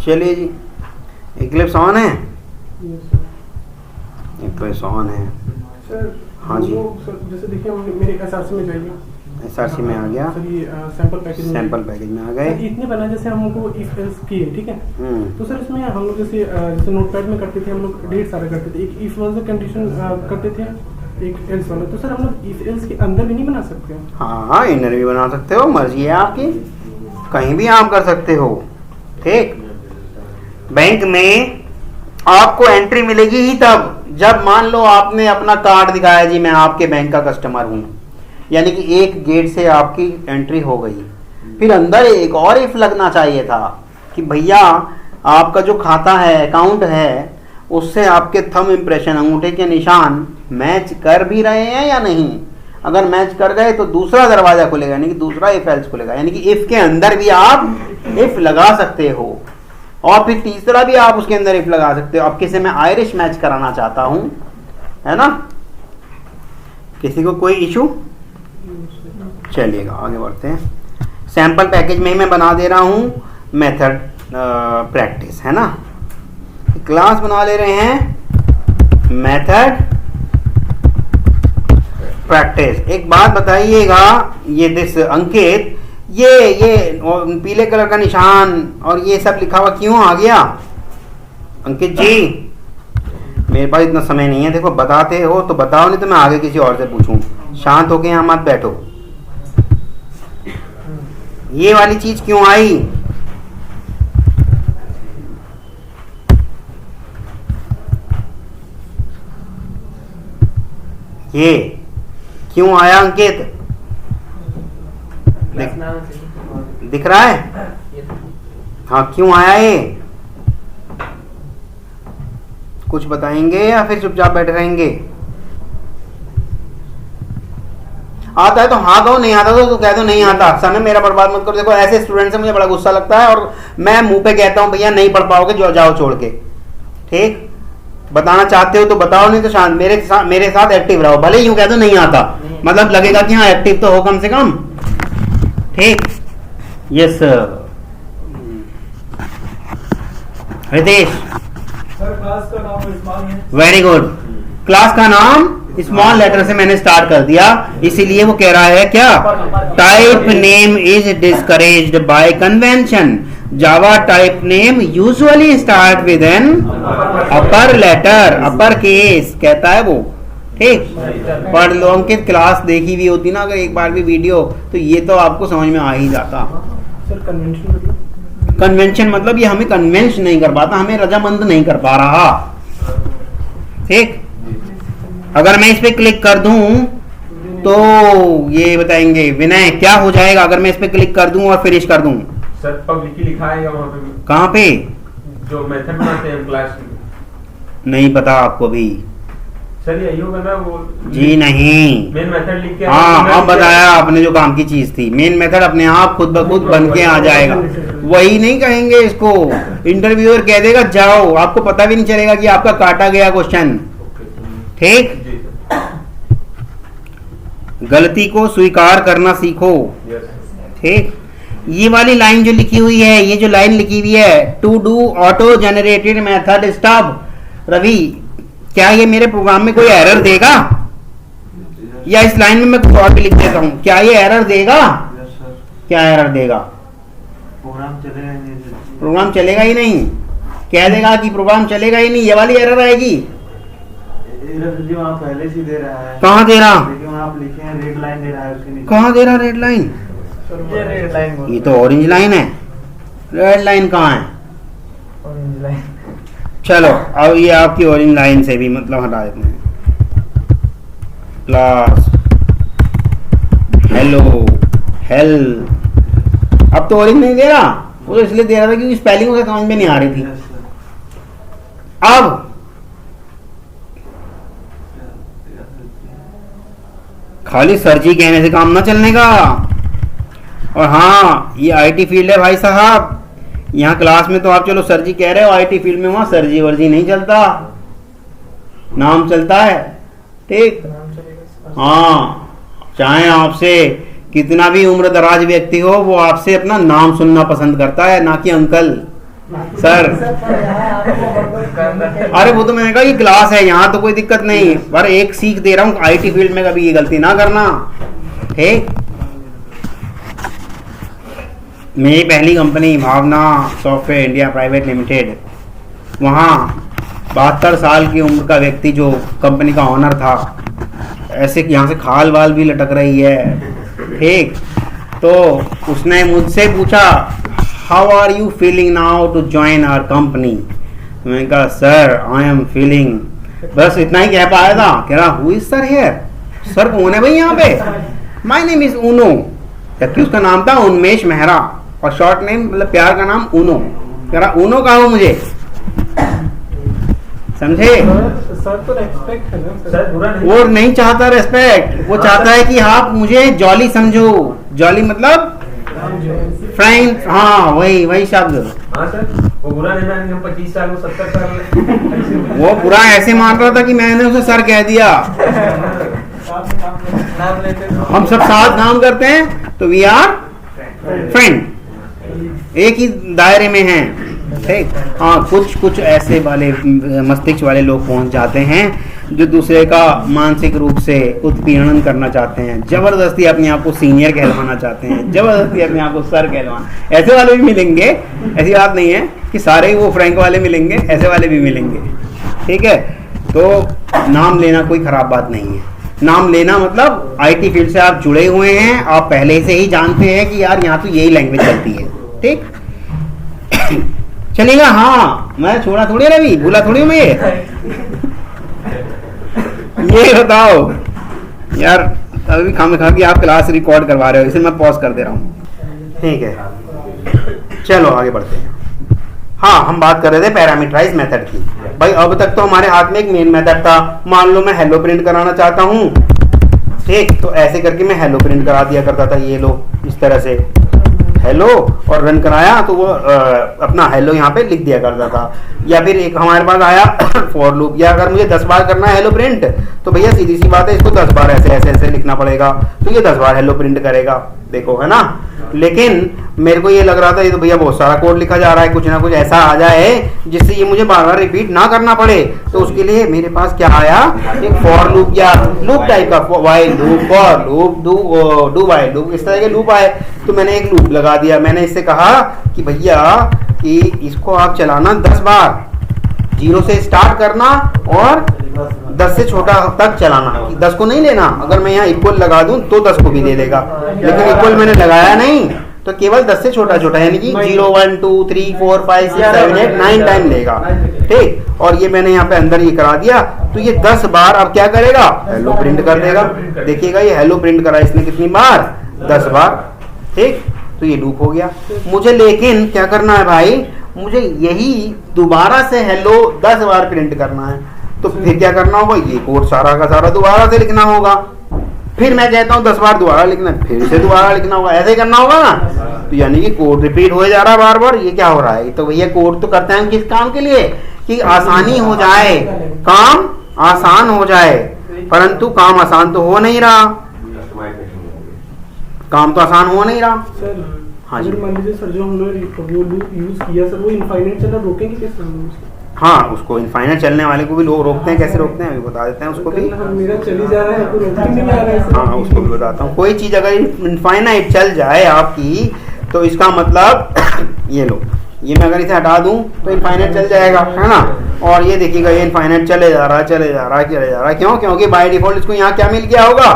चलिए जी, Eclipse on है, Eclipse on है सर। हाँ जी सर जैसे देखिए हम मेरे एसआरसी में जाइए, एसआरसी में आ गया, सर ये सैंपल पैकेज में आ गए। इतने बना जैसे हमको इफ एल्स किए, ठीक है। तो सर इसमें हम लोग जैसे नोटपैड में करते थे, हम लोग ढेर सारे करते थे। एक इफ वाला कंडीशन करते थे, एक एल्स वाला। तो सर हम लोग इफ एल्स के अंदर भी नहीं बना सकते? हाँ, इनर भी बना सकते हो, मर्जी है आपकी, कहीं भी आप कर सकते हो। ठीक, बैंक में आपको एंट्री मिलेगी ही तब जब मान लो आपने अपना कार्ड दिखाया, जी मैं आपके बैंक का कस्टमर हूं, यानी कि एक गेट से आपकी एंट्री हो गई। फिर अंदर एक और इफ लगना चाहिए था कि भैया आपका जो खाता है, अकाउंट है, उससे आपके थंब इंप्रेशन, अंगूठे के निशान मैच कर भी रहे हैं या नहीं। अगर मैच कर गए तो दूसरा दरवाजा खुलेगा, यानी कि दूसरा इफ एल्स खुलेगा, यानी कि इफ के अंदर भी आप इफ लगा सकते हो, और फिर तीसरा भी आप उसके अंदर इफ लगा सकते हो। अब किसी में आयरिश मैच कराना चाहता हूं, है ना, किसी को कोई इशू? चलिएगा आगे बढ़ते हैं। सैंपल पैकेज में ही मैं बना दे रहा हूं मेथड प्रैक्टिस, है ना। क्लास बना ले रहे हैं मेथड प्रैक्टिस। एक बात बताइएगा, ये दिस अंकित, ये पीले कलर का निशान और ये सब लिखा हुआ क्यों आ गया? अंकित जी, मेरे पास इतना समय नहीं है, देखो बताते हो तो बताओ, नहीं तो मैं आगे किसी और से पूछूं। शांत होके यहाँ मत बैठो। ये वाली चीज क्यों आई? ये क्यों आया अंकित? दिख रहा है? हाँ, क्यों आया ये? कुछ बताएंगे या फिर चुपचाप बैठे रहेंगे? आता है तो हाँ कहो, नहीं आता तो कह दो नहीं आता। समय मेरा बर्बाद मत करो। देखो ऐसे स्टूडेंट से मुझे बड़ा गुस्सा लगता है, और मैं मुंह पे कहता हूँ भैया नहीं पढ़ पाओगे, जो जाओ छोड़ के। ठीक, बताना चाहते हो तो बताओ, नहीं तो शांत मेरे साथ एक्टिव रहो। भले यूं कह दो नहीं आता, मतलब लगेगा कि हाँ एक्टिव तो हो कम से कम। ठीक, yes Ritesh, very good. Class का नाम स्मॉल लेटर से मैंने स्टार्ट कर दिया, इसीलिए वो कह रहा है क्या, type name is discouraged by convention. Java type name usually start with an upper letter, upper case कहता है वो। ठीक, पढ़ लो अंकित, क्लास देखी हुई होती ना अगर एक बार भी वीडियो, तो ये तो आपको समझ में आ ही जाता। कन्वेंशन मतलब ये हमें कन्वेंस नहीं कर पाता, हमें रजामंद नहीं कर पा रहा। ठीक, अगर मैं इस पे क्लिक कर दूं तो ये बताएंगे विनय क्या हो जाएगा अगर मैं इस पे क्लिक कर दूं और फिनिश कर दूं? सर पब्लिक ही लिखा है वहां पे। कहाँ पे? जो मेथड बनाते हैं क्लास में। नहीं पता आपको भी? सर यही होगा ना वो? जी नहीं, मेन मेथड लिख के। हाँ बताया आपने जो काम की चीज थी। मेन मेथड अपने आप खुद ब खुद बन के आ जाएगा, वही नहीं कहेंगे इसको। इंटरव्यूअर कह देगा जाओ, आपको पता भी नहीं चलेगा कि आपका काटा गया क्वेश्चन। ठीक, गलती को स्वीकार करना सीखो। ठीक, ये वाली लाइन जो लिखी हुई है, ये जो लाइन लिखी हुई है, to do auto generated method stub, Ravi क्या ये मेरे प्रोग्राम में कोई एरर देगा? या इस लाइन में मैं कुछ और भी लिख देता हूं, क्या ये एरर देगा? क्या एरर देगा? प्रोग्राम चलेगा ही नहीं, कह देगा कि प्रोग्राम चलेगा ही नहीं, ये वाली एरर आएगी। पहले से दे रहा है। कहाँ दे रहा? आप लिखे हैं रेड लाइन दे रहा है उसके नीचे। कहाँ दे रहा रेड लाइन? रेड लाइन, ये तो ऑरेंज लाइन है, रेड लाइन कहाँ है? Orange line. चलो अब ये आपकी ऑरेंज लाइन से भी मतलब हटा देते हैं। क्लास हेलो हेल, अब तो ऑरेंज नहीं दे रहा, वो तो इसलिए दे रहा था क्योंकि स्पेलिंग उसके समझ में नहीं आ रही थी। अब खाली सर्जी कहने से काम ना चलने का। और हाँ, ये आईटी फील्ड है भाई साहब, यहाँ क्लास में तो आप चलो सर्जी कह रहे हो, आईटी फील्ड में वहां सर्जी वर्जी नहीं चलता, नाम चलता है। ठीक, हाँ, चाहे आपसे कितना भी उम्र दराज व्यक्ति हो, वो आपसे अपना नाम सुनना पसंद करता है, ना कि अंकल। सर अरे वो तो मैंने कहा ये क्लास है, यहाँ तो कोई दिक्कत नहीं, पर एक सीख दे रहा हूँ, आईटी फील्ड में कभी ये गलती ना करना, ठीक। मेरी पहली कंपनी भावना सॉफ्टवेयर इंडिया प्राइवेट लिमिटेड, वहाँ 72 साल की उम्र का व्यक्ति जो कंपनी का ऑनर था, ऐसे यहाँ से खाल वाल भी लटक रही है, ठीक। तो उसने मुझसे पूछा how are you feeling now to join our company. मैंने कहा सर आई एम फीलिंग, बस इतना ही कह पाया था। कह रहा who is sir here, sir कौन है भाई यहाँ पे। माय नेम इज ऊनो, जबकि उसका नाम था उन्मेष मेहरा और शॉर्ट नेम मतलब प्यार का नाम ऊनो। कह रहा ऊनो कहा हो मुझे, समझे। सर तो रेस्पेक्ट है ना सर बुरा नहीं, वो नहीं चाहता रेस्पेक्ट, वो चाहता है कि आप मुझे जॉली समझो। जॉली मतलब फ्रेंड, हाँ वही शब्द। हाँ सर वो बुरा नहीं मानेंगे, हम 25 साल में 70 साल वो पूरा ऐसे मान रहा था कि मैंने उसे सर कह दिया। नाम लेते तो हम सब साथ काम करते हैं तो वी आर फ्रेंड, एक ही दायरे में हैं, ठीक। हाँ कुछ ऐसे वाले मस्तिष्क वाले लोग पहुंच जाते हैं जो दूसरे का मानसिक रूप से उत्पीड़न करना चाहते हैं, जबरदस्ती अपने आप को सीनियर कहलवाना चाहते हैं, जबरदस्ती अपने आप को सर कहलवाना। ऐसे वाले भी मिलेंगे, ऐसी बात नहीं है कि सारे ही वो फ्रैंक वाले मिलेंगे, ऐसे वाले भी मिलेंगे, ठीक है। तो नाम लेना कोई खराब बात नहीं है। नाम लेना मतलब आईटी फील्ड से आप जुड़े हुए हैं, आप पहले से ही जानते हैं कि यार यहाँ तो यही लैंग्वेज चलती है, ठीक। चलेगा, हाँ मैं छोड़ा थोड़ी रवि, भूला थोड़ी मैं ये बताओ यार, अभी खामखा कि आप क्लास रिकॉर्ड करवा रहे हो, इसे मैं पॉज कर दे रहा हूँ, ठीक है। चलो आगे बढ़ते हैं। हाँ हम बात कर रहे थे पैरामीटराइज मेथड की। भाई अब तक तो हमारे हाथ में एक मेन मेथड था। मान लो मैं हेलो प्रिंट कराना चाहता हूँ, ठीक, तो ऐसे करके मैं हेलो प्रिंट करा दिया करता था। ये लो इस तरह से हेलो और रन कराया तो वो अपना हेलो यहाँ पे लिख दिया करता था। या फिर एक हमारे पास आया फॉर लूप, या अगर मुझे 10 बार करना है हेलो प्रिंट तो भैया सीधी सी बात है, इसको 10 बार ऐसे ऐसे ऐसे लिखना पड़ेगा, तो ये 10 बार हेलो प्रिंट करेगा, देखो है ना। लेकिन मेरे को ये लग रहा था ये तो भैया बहुत सारा कोड लिखा जा रहा है, कुछ ना कुछ ऐसा आ जाए जिससे ये मुझे बार बार रिपीट ना करना पड़े। तो उसके लिए मेरे पास क्या आया, एक फॉर लूप या लूप टाइप का, while loop, for loop, do while loop, इस तरह के लूप आए। तो मैंने एक लूप लगा दिया। मैंने इससे कहा कि भैया कि इसको आप चलाना 10 बार, 0 से स्टार्ट करना और 10 से छोटा तक चलाना, 10 को नहीं लेना। अगर मैं यहाँ इक्वल लगा दूं तो 10 को भी ले लेगा, लेकिन इक्वल मैंने लगाया नहीं तो केवल 10 से छोटा छोटा, यानी कि 0 1 2 3 4 5 6 7 8 9 टाइम लेगा, ठीक। और ये मैंने यहाँ पे अंदर ये करा दिया, तो ये 10 बार अब क्या करेगा, हेलो प्रिंट कर देगा। देखिएगा ये हेलो प्रिंट करा इसने कितनी बार, 10 बार, ठीक। तो ये लूप हो गया। मुझे लेकिन क्या करना है भाई, मुझे यही दोबारा से हेलो 10 बार प्रिंट करना है। तो फिर क्या करना होगा, ये कोड सारा का सारा दोबारा से लिखना होगा। फिर मैं कहता हूँ 10 बार दोबारा लिखना, फिर से दोबारा लिखना होगा, ऐसे करना होगा ना। तो यानी कि कोड रिपीट हो जा रहा है बार बार। ये क्या हो रहा है, तो भैया कोड तो करते हैं किस काम के लिए, कि आसानी हो जाए, काम आसान हो जाए, परंतु काम आसान तो हो नहीं रहा, काम तो आसान हो नहीं रहा। सर हाँ जी। मान लीजिए सर जो हमने वो लूप यूज किया सर, वो इनफाइनाइट चलना रोकेंगे कैसे हम उसको? हाँ उसको इनफाइनाइट चलने वाले को भी लोग रोकते हैं, कैसे रोकते हैं अभी बता देते हैं उसको भी। मेरा चली जा रहा है तो रोक नहीं आ रहा है। हाँ उसको भी बताता हूँ। कोई चीज़ अगर इनफाइनाइट चल जाए आपकी तो इसका मतलब ये लो, ये मैं अगर इसे हटा दूं तो इनफाइनाइट चल जाएगा, है ना। और ये देखिएगा ये इनफाइनाइट चले जा रहा है, चले जा रहा है, चले जा रहा है। क्यों, क्योंकि बाय डिफॉल्ट इसको यहाँ क्या मिल गया होगा,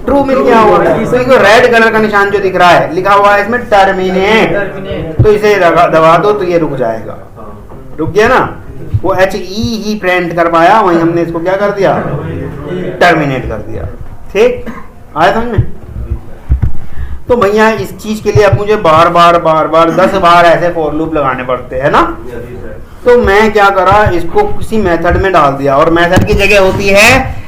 ट्रू मिल गया होगा। इसको रेड कलर का निशान जो दिख रहा है, लिखा हुआ है इसमें टर्मिनेट, तो इसे दबा दो तो ये रुक जाएगा। रुक गया ना, वो HE ही प्रिंट कर पाया, वहीं हमने इसको क्या कर दिया, टर्मिनेट कर दिया। ठीक आया समझ में। तो भैया इस चीज के लिए अब मुझे बार बार 10 बार ऐसे फॉर लूप लगाने पड़ते हैं ना। तो मैं क्या करा, इसको किसी मेथड में डाल दिया, और मेथड की जगह होती है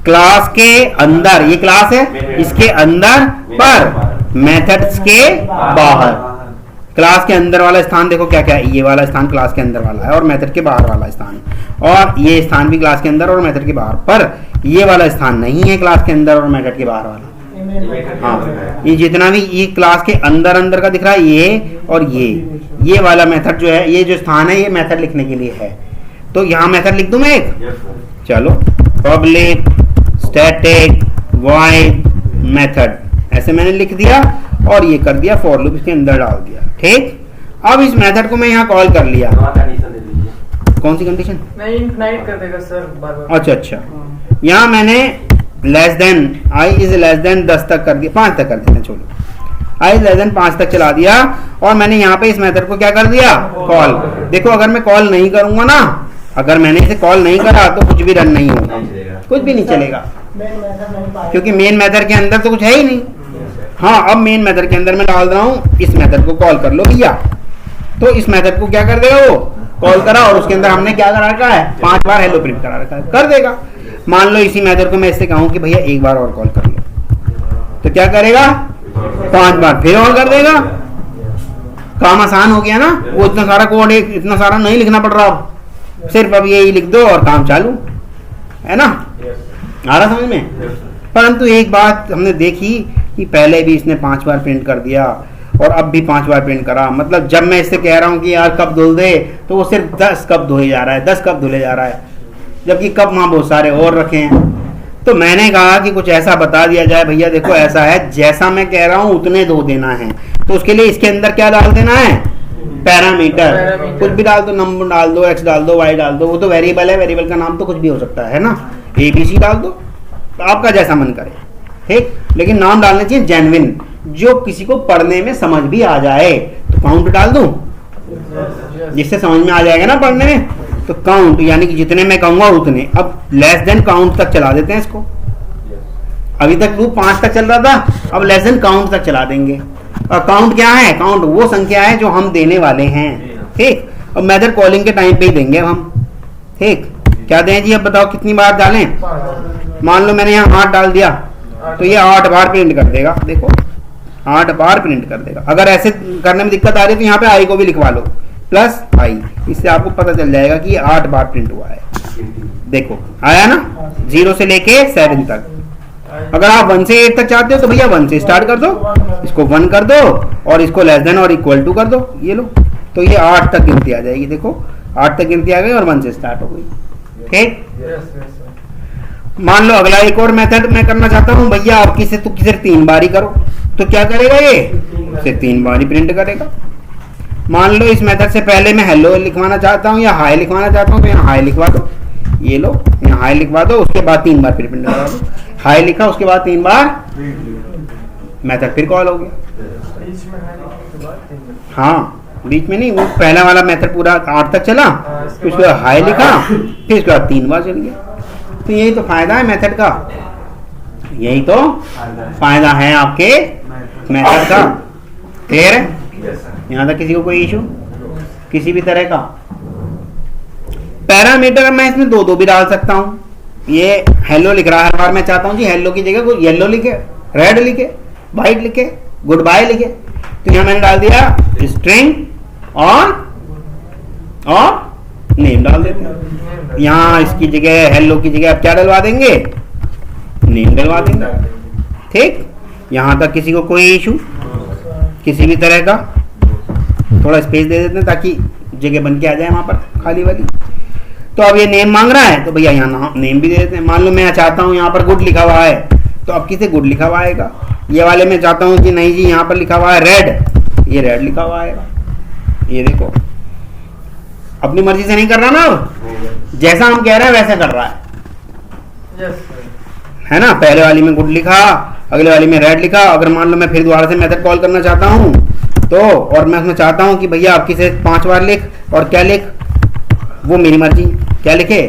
क्लास के अंदर। ये क्लास है, इसके अंदर पर मेथड्स के बाहर। क्लास के अंदर वाला स्थान देखो क्या क्या है, ये वाला स्थान क्लास के अंदर वाला है और मेथड के बाहर वाला स्थान, और ये स्थान भी क्लास के अंदर और मेथड के बाहर। पर ये वाला स्थान नहीं है क्लास के अंदर और मेथड के बाहर वाला, हाँ, ये जितना भी ये क्लास के अंदर का दिख रहा है ये और ये वाला मेथड जो है, ये जो स्थान है ये मेथड लिखने के लिए है। तो यहाँ मेथड लिख दूं मैं एक, चलो पब्लिक स्टैटिक वॉइड मेथड, ऐसे मैंने लिख दिया और ये कर दिया फॉर लूप इसके अंदर डाल दिया। ठीक, अब इस मेथड को मैं यहाँ कॉल कर लिया। कौन सी कंडीशन? नहीं, इनफिनाइट कर देगा सर बार-बार। अच्छा, यहाँ मैंने less than i is less than 10 तक कर दिया, 5 तक कर देना, छोड़ो आई इज लेस देन 5 तक चला दिया और मैंने यहाँ पे इस मेथड को क्या कर दिया, कॉल। देखो अगर मैं कॉल नहीं करूंगा ना, अगर मैंने इसे कॉल नहीं करा तो कुछ भी रन नहीं होगा, कुछ भी नहीं चलेगा, क्योंकि मेन मेथड के अंदर तो कुछ है ही नहीं। हाँ, अब मेन मेथड के अंदर मैं डाल रहा हूँ इस मेथड को कॉल कर लो भैया, तो इस मेथड को क्या कर देगा वो, कॉल करा और उसके अंदर हमने क्या करा रखा है, 5 बार हेलो प्रिंट करा रखा है, कर देगा। मान लो इसी मेथड को मैं इससे कहूँ कि भैया एक बार और कॉल कर लो, तो क्या करेगा, 5 बार फिर और कर देगा। काम आसान हो गया ना, वो इतना सारा कोड इतना सारा नहीं लिखना पड़ रहा, सिर्फ अब यही लिख दो और काम चालू है ना, आ रहा समझ में। परंतु एक बात हमने देखी कि पहले भी इसने 5 बार प्रिंट कर दिया और अब भी 5 बार प्रिंट करा, मतलब जब मैं इससे कह रहा हूँ कि यार कप धुल दे तो वो सिर्फ 10 कप धुले जा रहा है, 10 कप धुले जा रहा है, जबकि कप वहाँ बहुत सारे और रखे हैं। तो मैंने कहा कि कुछ ऐसा बता दिया जाए, भैया देखो ऐसा है, जैसा मैं कह रहा हूँ उतने धो देना है, तो उसके लिए इसके अंदर क्या डाल देना है, पैरामीटर। कुछ भी डाल दो, नंबर डाल दो, एक्स डाल दो, वाई डाल दो, वो तो वेरिएबल है, वेरिएबल का नाम तो कुछ भी हो सकता है ना, ABC डाल दो, तो आपका जैसा मन करे, ठीक। लेकिन नाम डालने चाहिए जेन्युइन, जो किसी को पढ़ने में समझ भी आ जाए। तो काउंट डाल दूं, जिससे समझ में आ जाएगा ना पढ़ने में, तो काउंट यानी कि जितने मैं कहूंगा उतने। अब लेस देन काउंट तक चला देते हैं इसको, अभी तक लूप 5 तक चल रहा था, अब लेस देन काउंट तक चला देंगे। और काउंट क्या है, काउंट वो संख्या है जो हम देने वाले हैं, ठीक। अब मेथड कॉलिंग के टाइम पे ही देंगे हम, ठीक। क्या दें जी, अब बताओ कितनी बार डालें। मान लो मैंने यहाँ 8 डाल दिया, तो ये 8 बार प्रिंट कर देगा, देखो 8 बार प्रिंट कर देगा। अगर ऐसे करने में दिक्कत आ रही है तो यहाँ पे आई को भी लिखवा लो, प्लस आई, इससे आपको पता चल जाएगा कि ये 8 बार प्रिंट हुआ है। देखो आया ना, 0 से लेके 7 तक। अगर आप 1 से 8 तक चाहते हो तो भैया 1 से स्टार्ट कर दो, इसको 1 कर दो और इसको लेस देन और इक्वल टू कर दो, ये लो, तो ये 8 तक गिनती आ जाएगी। देखो 8 तक गिनती आ गई और 1 से स्टार्ट हो गई, ठीक। मान लो अगला एक और मेथड मैं करना चाहता हूँ, भैया आपकी से तो सिर्फ 3 बार ही करो, तो क्या करेगा ये, सिर्फ 3 बार ही प्रिंट करेगा। मान लो इस मेथड से पहले मैं हेलो लिखवाना चाहता हूँ या हाई लिखवाना चाहता हूँ, तो यहाँ हाई लिखवा दो, ये लो यहाँ हाई लिखवा दो, उसके बाद 3 बार फिर प्रिंट करा दो। हाई लिखा, उसके बाद 3 बार, मेथड फिर कॉल हो गया। हाँ, बीच में नहीं, वो पहला वाला मेथड पूरा 8 तक चला, फिर उसके बाद हाई लिखा, फिर उसके बाद 3 बार चल गया। तो यही तो फायदा है मेथड का, यही तो फायदा है आपके मेथड का। क्लियर है, यहाँ तक किसी को कोई इशू किसी भी तरह का। पैरामीटर मैं इसमें 2 भी डाल सकता हूँ। ये हेलो लिख रहा है, हर बार मैं चाहता हूँ कि हेलो की जगह कोई येलो लिखे, रेड लिखे, वाइट लिखे, गुड बाय लिखे, तो यहाँ मैंने डाल दिया स्ट्रिंग और नेम डाल देते हैं। यहाँ इसकी जगह हेलो की जगह आप क्या डलवा देंगे, नेम डलवा देंगे, ठीक। यहाँ तक किसी को कोई इशू किसी भी तरह का। थोड़ा स्पेस दे देते हैं ताकि जगह बन के आ जाए वहां पर खाली वाली। तो अब ये नेम मांग रहा है, तो भैया यहाँ नेम भी दे देते हैं। मान लो मैं चाहता हूँ यहाँ पर गुड लिखा हुआ है, तो अब किसे गुड लिखा हुआ आएगा। ये वाले में चाहता हूँ कि नहीं जी यहाँ पर लिखा हुआ है रेड, ये रेड लिखा हुआ आएगा। ये देखो अपनी मर्जी से नहीं कर रहा ना, अब जैसा हम कह रहे हैं वैसा कर रहा है, है ना। पहले वाली में गुड लिखा, अगले वाली में रेड लिखा। अगर मान लो मैं फिर दोबारा से मेथड कॉल करना चाहता हूँ तो, और मैं उसमें चाहता हूँ कि भैया आपकी से 5 बार लिख, और क्या लिख, वो मेरी मर्जी, क्या लिखे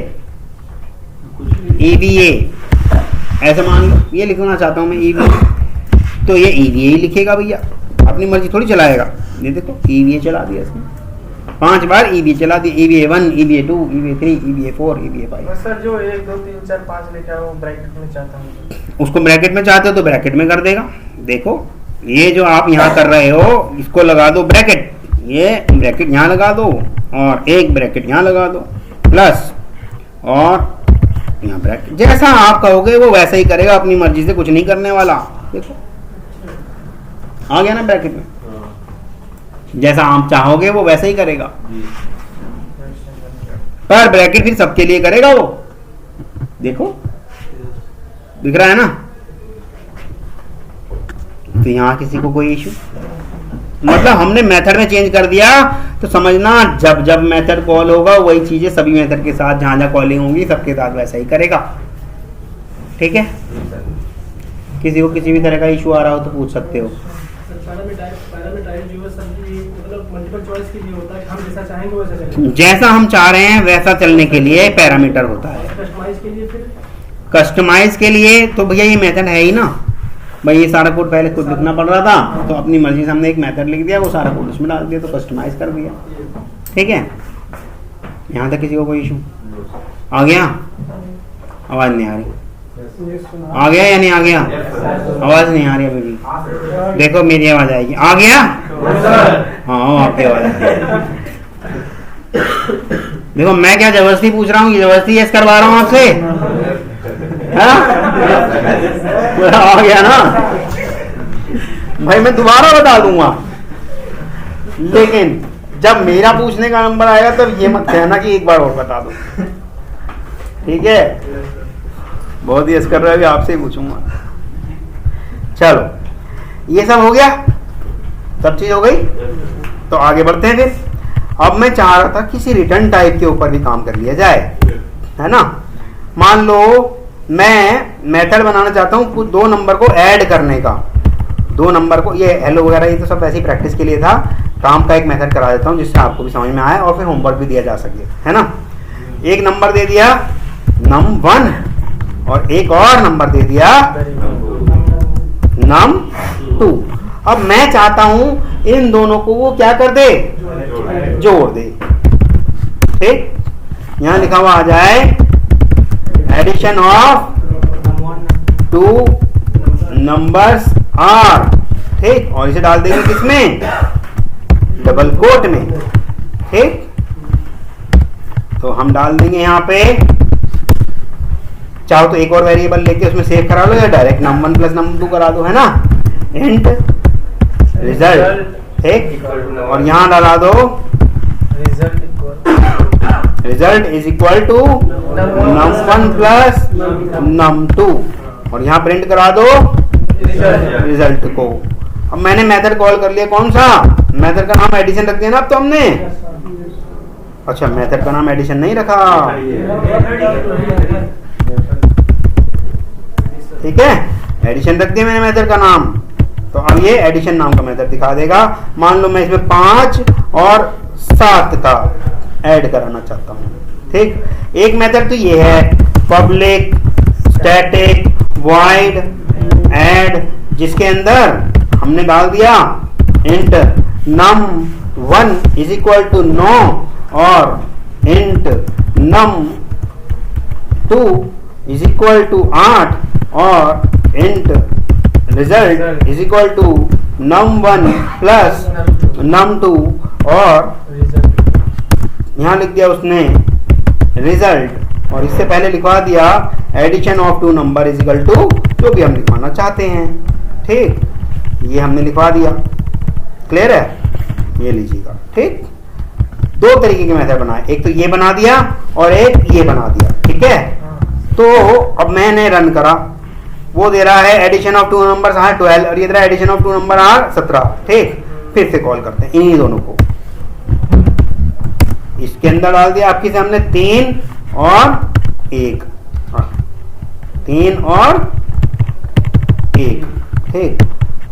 EVA, ऐसा मान लो ये लिखना चाहता हूँ मैं EVA, तो ये EVA ही लिखेगा भैया, अपनी मर्जी थोड़ी चलाएगा। ये देखो EVA चला दिया इसने, 5 बार EVA चला दिया, EVA 1, EVA 2, EVA 3, EVA 4, EVA 5। Sir जो 1 2 3 4 5 लिखा है वो ब्रैकेट में चाहता हूँ, उसको ब्रैकेट में चाहते हो तो ब्रैकेट में कर देगा। देखो ये जो आप यहाँ कर रहे हो, इसको लगा दो ब्रैकेट, ये ब्रैकेट यहाँ लगा दो और एक ब्रैकेट यहाँ लगा दो, प्लस और यहाँ ब्रैकेट। जैसा आप कहोगे वो वैसा ही करेगा, अपनी मर्जी से कुछ नहीं करने वाला। देखो आ गया ना ब्रैकेट में, जैसा आप चाहोगे वो वैसा ही करेगा, पर ब्रैकेट फिर सबके लिए करेगा वो, देखो दिख रहा है ना। तो यहां किसी को कोई इशू, मतलब हमने मेथड में चेंज कर दिया तो समझना जब जब मेथड कॉल होगा वही चीजें सभी मेथड के साथ जहां जहां कॉलिंग होगी सबके साथ वैसा ही करेगा, ठीक है। किसी को किसी भी तरह का इशू आ रहा हो तो पूछ सकते हो। जैसा हम चाह रहे हैं वैसा चलने के लिए पैरामीटर होता है। कस्टमाइज के लिए तो भैया ये मेथड है ही ना भाई, ये सारा कोड पहले खुद लिखना पड़ रहा था तो अपनी मर्जी से हमने एक मेथड लिख दिया, वो सारा कोड उसमें डाल दिया तो कस्टमाइज कर दिया, ठीक है। यहाँ तक किसी को कोई इशू आ गया? आवाज नहीं आ रही, आ गया या नहीं आ गया? आवाज नहीं आ रही अभी भी, देखो मेरी आवाज आएगी, आ गया? हाँ आपकी आवाज आ गई। देखो मैं क्या जबरदस्ती पूछ रहा हूँ, जबरदस्ती यस करवा रहा हूँ आपसे, आ गया ना भाई, मैं दोबारा बता दूंगा, लेकिन जब मेरा पूछने का नंबर आएगा तब ये मत कहना कि एक बार और बता दो, ठीक है। बहुत यस कर रहा है, अभी आपसे ही पूछूंगा। चलो ये सब हो गया, सब चीज हो गई, तो आगे बढ़ते हैं फिर। अब मैं चाह रहा था किसी रिटर्न टाइप के ऊपर भी काम कर लिया जाए, है ना। मान लो मैं मेथड बनाना चाहता हूँ कुछ 2 नंबर को ऐड करने का, 2 नंबर को, ये हेलो वगैरह ये तो सब वैसे ही प्रैक्टिस के लिए था, काम का एक मेथड करा देता हूँ जिससे आपको भी समझ में आए और फिर होमवर्क भी दिया जा सके, है ना। एक नंबर दे दिया num1 और एक और नंबर दे दिया num2। अब मैं चाहता हूं इन दोनों को वो क्या कर दे, जोड़ दे, ठीक। यहां लिखा हुआ आ जाए एडिशन ऑफ 2 नंबर्स आर, ठीक, और इसे डाल देंगे किसमें, डबल कोट में, ठीक। तो हम डाल देंगे यहां पे, चाहो तो एक और वेरिएबल लेके उसमें सेव करा लो या डायरेक्ट num1 प्लस num2 करा दो, है ना, इंट रिजल्ट, ठीक। और यहां डाला दो result is equal to num1 plus num2 और यहां प्रिंट करा दो रिजल्ट को। अब मैंने मेथड कॉल कर लिया, कौन सा मेथड का नाम एडिशन रख दिया ना अब तो हमने। अच्छा मेथड का नाम एडिशन नहीं रखा, ठीक है, एडिशन रख दिया मैंने मेथड का नाम। तो अब ये एडिशन नाम का मेथड दिखा देगा। मान लो मैं इसमें 5 और 7 का ऐड कराना चाहता हूं, ठीक। एक मेथड तो ये है पब्लिक स्टैटिक वॉइड ऐड, जिसके अंदर हमने डाल दिया int num1 is equal to 9 और int num2 is equal to 8 और int result is equal to num1 plus num2 और यहां लिख दिया उसने रिजल्ट और इससे पहले लिखवा दिया addition of 2 number is equal to जो भी हम लिखवाना चाहते हैं, ठीक। ये हमने लिखवा दिया, क्लियर है, ये लीजिएगा, ठीक। 2 तरीके के मेथड बनाए, एक तो ये बना दिया और एक ये बना दिया, ठीक है। तो अब मैंने रन करा, वो दे रहा है एडिशन ऑफ 2 नंबर आर 12 और ये दे रहा है एडिशन ऑफ 2 नंबर आर 17, ठीक। फिर से कॉल करते हैं इन्हीं दोनों को, इसके अंदर डाल दिया आपके सामने 3 और 1, 3 और 1, ठीक।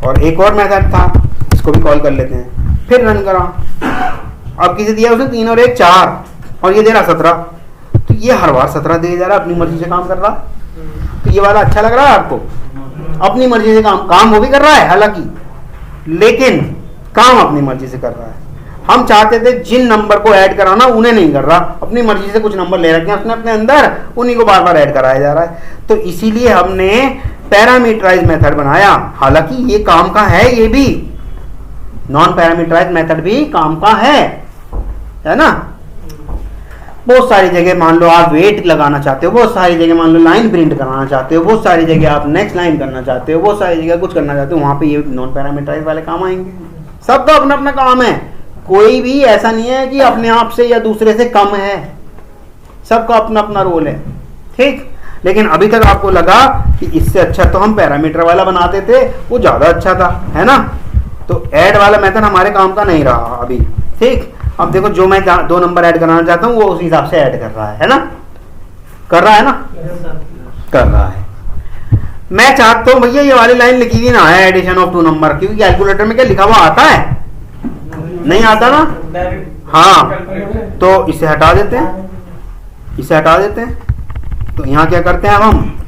और एक और मेथड था, इसको भी कॉल कर लेते हैं, फिर रन करा। अब किसे दिया उसने 3 और 1 4 और ये दे रहा 17, तो ये हर बार 17 दे जा रहा, अपनी मर्जी से काम कर रहा। तो ये वाला अच्छा लग रहा है आपको, अपनी मर्जी से काम वो भी कर रहा है हालांकि, लेकिन काम अपनी मर्जी से कर रहा है। हम चाहते थे जिन नंबर को ऐड कराना उन्हें नहीं कर रहा, अपनी मर्जी से कुछ नंबर ले रखे हैं उसने अपने अंदर, उन्हीं को बार बार ऐड कराया जा रहा है। तो इसीलिए हमने पैरामीटराइज मेथड बनाया, हालांकि ये काम का है, ये भी नॉन पैरामीटराइज मेथड भी काम का है ना। बहुत सारी जगह मान लो आप वेट लगाना चाहते हो, बहुत सारी जगह मान लो लाइन प्रिंट कराना चाहते हो, बहुत सारी जगह आप नेक्स्ट लाइन करना चाहते हो, बहुत सारी जगह कुछ करना चाहते हो, वहाँ पे ये नॉन पैरामीटराइज वाले काम आएंगे। सबका अपना अपना काम है, कोई भी ऐसा नहीं है कि अपने आप से या दूसरे से कम है, सबका अपना अपना रोल है, ठीक। लेकिन अभी तक आपको लगा कि इससे अच्छा तो हम पैरामीटर वाला बनाते थे, वो ज़्यादा अच्छा था, है ना। तो ऐड वाला मेथड हमारे काम का नहीं रहा अभी, ठीक। अब देखो जो मैं 2 नंबर ऐड कराना चाहता हूँ वो उस हिसाब से ऐड कर रहा है ना, कर रहा है ना, कर रहा है। मैं चाहता हूँ भैया ये वाली लाइन लिखी हुई ना है एडिशन ऑफ 2 नंबर, क्योंकि कैलकुलेटर में क्या लिखा हुआ आता है, नहीं आता ना। हाँ, तो इसे हटा देते हैं, इसे हटा देते हैं। तो यहाँ क्या करते हैं, अब हम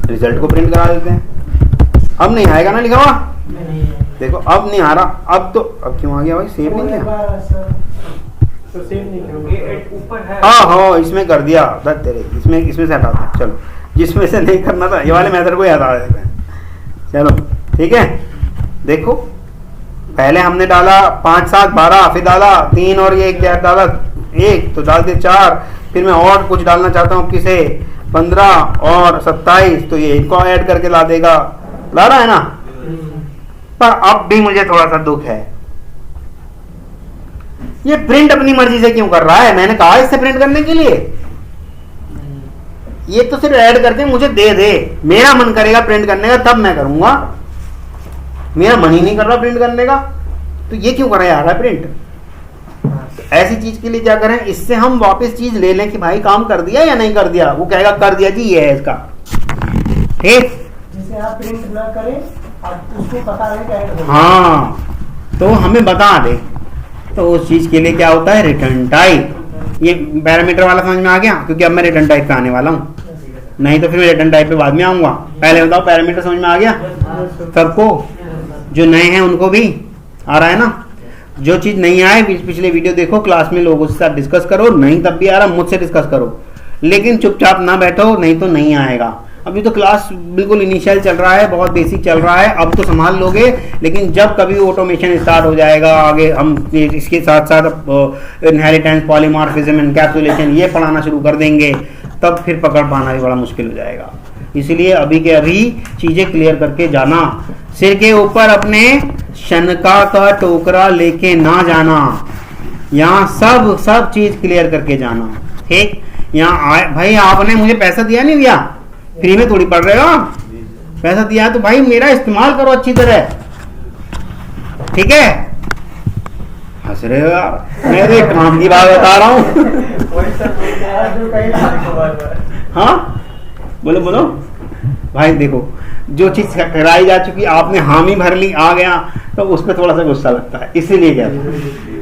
रिजल्ट को प्रिंट करा देते हैं। अब नहीं आएगा ना लिखा हुआ, देखो अब नहीं आ रहा। अब क्यों आ गया भाई, सेव नहीं किया, हाँ हाँ इसमें कर दिया तेरे, इसमें से हटाते हैं। चलो जिसमें से नहीं करना था ये वाले मेथड को हटा देते हैं। चलो ठीक है, देखो पहले हमने डाला 5 7 12, फिर डाला 3 और ये क्या डाला 1, तो डाल दे 4। फिर मैं और कुछ डालना चाहता हूँ किसे 15 और 27, तो ये इनको ऐड करके ला देगा, ला रहा है ना। पर अब भी मुझे थोड़ा सा दुख है, ये प्रिंट अपनी मर्जी से क्यों कर रहा है। मैंने कहा इससे प्रिंट करने के लिए, ये तो सिर्फ ऐड करके मुझे दे दे, मेरा मन करेगा प्रिंट करने का तब मैं करूंगा, मेरा मन ही नहीं कर रहा प्रिंट करने का, तो ये क्यों करा जा रहा है प्रिंट। तो ऐसी चीज के लिए क्या करें, इससे हम वापस चीज ले लें कि भाई काम कर दिया या नहीं कर दिया। वो कहेगा कर दिया जी, ये है इसका, ठीक। जिसे आप प्रिंट ना करें उसको पता है, हाँ तो हमें बता दे। तो उस चीज के लिए क्या होता है, रिटर्न टाइप। ये पैरामीटर वाला समझ में आ गया, क्योंकि अब मैं रिटर्न टाइप पे आने वाला हूँ, नहीं तो फिर मैं रिटर्न टाइप पे बाद में आऊंगा। पहले बताओ पैरामीटर समझ में आ गया सबको, जो नए हैं उनको भी आ रहा है ना। जो चीज नहीं आए पिछले वीडियो देखो, क्लास में लोगों के साथ डिस्कस करो, नहीं तब भी आ रहा मुझसे डिस्कस करो, लेकिन चुपचाप ना बैठो, नहीं तो नहीं आएगा। अभी तो क्लास बिल्कुल इनिशियल चल रहा है, बहुत बेसिक चल रहा है, अब तो संभाल लोगे, लेकिन जब कभी ऑटोमेशन स्टार्ट हो जाएगा, आगे हम इसके साथ साथ इनहेरिटेंस, पॉलीमॉर्फिज्म, एनकैप्सुलेशन ये पढ़ाना शुरू कर देंगे, तब फिर पकड़ पाना भी बड़ा मुश्किल हो जाएगा। इसलिए अभी के अभी चीजें क्लियर करके जाना। सिर के ऊपर अपने शनका का टोकरा लेके ना जाना, यहाँ सब चीज क्लियर करके जाना, ठीक। यहाँ भाई आपने मुझे पैसा दिया नहीं दिया, फ्री में थोड़ी पढ़ रहे हो, पैसा दिया तो भाई मेरा इस्तेमाल करो अच्छी तरह, ठीक है। हंस रहे हो यार, मैं तो काम की बात बता रहा हूँ। हाँ बोलो बोलो भाई, देखो जो चीज कराई जा चुकी आपने हामी भर ली, आ गया तो उस पर थोड़ा सा गुस्सा लगता है, इसीलिए क्या।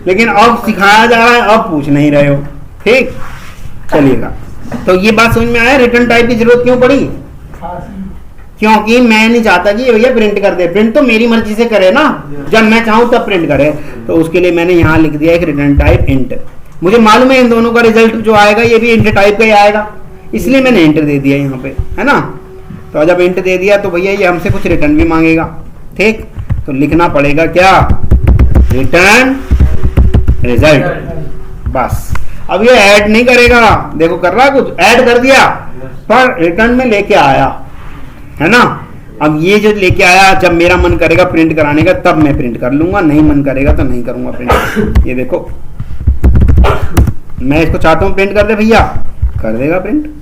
लेकिन अब सिखाया जा रहा है, अब पूछ नहीं रहे हो, ठीक। चलिएगा, तो ये बात समझ में आया रिटर्न टाइप की जरूरत क्यों पड़ी। क्योंकि मैं नहीं चाहता कि भैया प्रिंट कर दे, प्रिंट तो मेरी मर्जी से करे ना, जब मैं चाहूं तब प्रिंट करे। तो उसके लिए मैंने यहाँ लिख दिया एक रिटर्न टाइप इंट। मुझे मालूम है इन दोनों का रिजल्ट जो आएगा ये भी इंट टाइप का ही आएगा, इसलिए मैंने इंट दे दिया यहाँ पे, है ना। तो जब इंट दे दिया तो भैया ये हमसे कुछ रिटर्न भी मांगेगा, ठीक। तो लिखना पड़ेगा क्या, रिटर्न रिजल्ट, बस। अब ये ऐड नहीं करेगा, देखो कर रहा है कुछ, ऐड कर दिया पर रिटर्न में लेके आया, है ना। अब ये जो लेके आया, जब मेरा मन करेगा प्रिंट कराने का तब मैं प्रिंट कर लूंगा, नहीं मन करेगा तो नहीं करूंगा प्रिंट। ये देखो मैं इसको चाहता हूँ प्रिंट कर दे भैया, कर देगा प्रिंट।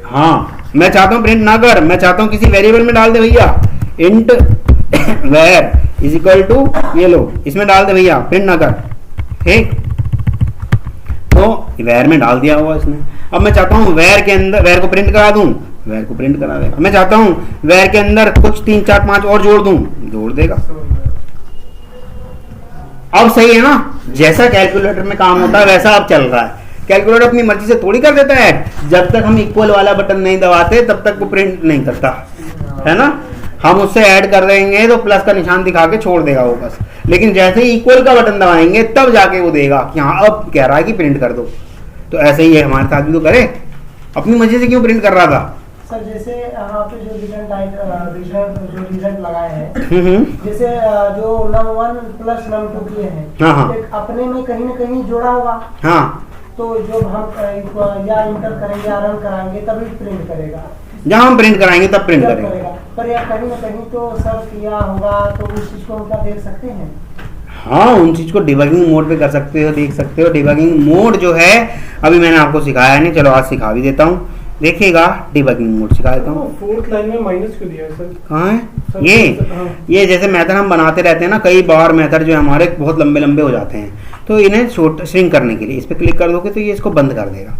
हाँ मैं चाहता हूँ प्रिंट ना कर, मैं चाहता हूँ किसी वेरिएबल में डाल दे भैया, int var is equal to, ये लो इसमें डाल दे भैया, प्रिंट ना कर, ठीक। तो वेर में डाल दिया हुआ इसने। अब मैं चाहता हूँ वेर के अंदर, वेर को प्रिंट करा दूं, वेर को प्रिंट करा देगा। मैं चाहता हूँ वेर के अंदर कुछ 3 4 5 और जोड़ दूं, जोड़ देगा। अब सही है ना, जैसा कैलकुलेटर में काम होता है वैसा अब चल रहा है। कैलकुलेटर अपनी मर्जी से थोड़ी कर देता है, जब तक हम इक्वल वाला बटन नहीं दबाते तब तक वो प्रिंट नहीं करता, है ना। हम उससे ऐड कर देंगे तो प्लस का निशान दिखा के छोड़ देगा वो बस, लेकिन जैसे ही इक्वल का बटन दबाएंगे तब जाके वो देगा कि हाँ अब कह रहा है कि प्रिंट कर दो। तो ऐसे ही है हमारे साथ भी, तो करे, अपनी मर्जी से क्यों प्रिंट कर रहा था। सर जैसे यहाँ पे जो रिजल्ट लगाए हैं, जैसे जो num 1 प्लस num 2 किए हैं, हाँ। एक अपने में कहीं ना कहीं जोड़ा होगा, हाँ, तो जब हम या इंटर करेंगे या रन कराएंगे तभी प्रिंट करेगा, जहाँ हम प्रिंट कराएंगे तब प्रिंट जब करेगा। पर या कहीं ना कहीं तो सर किया होगा, तो उस चीज को हम क्या देख सकते हैं? हाँ, उन चीज को डिबगिंग मोड पे कर सकते हो, देख सकते हो। डिबगिंग मोड जो है अभी मैंने आपको सिखाया नहीं, चलो आज सिखा भी देता हूँ, देखिएगा। डिबगिंग मोड सिखा देता हूँ। फोर्थ लाइन में माइनस क्यों दिया है सर? कहाँ है सर, हाँ। ये जैसे मेथड हम बनाते रहते हैं ना, कई बार मेथड जो है हमारे बहुत लंबे लंबे हो जाते हैं, तो इन्हें शॉर्ट श्रिंक करने के लिए इस पर क्लिक कर दोगे तो ये इसको बंद कर देगा।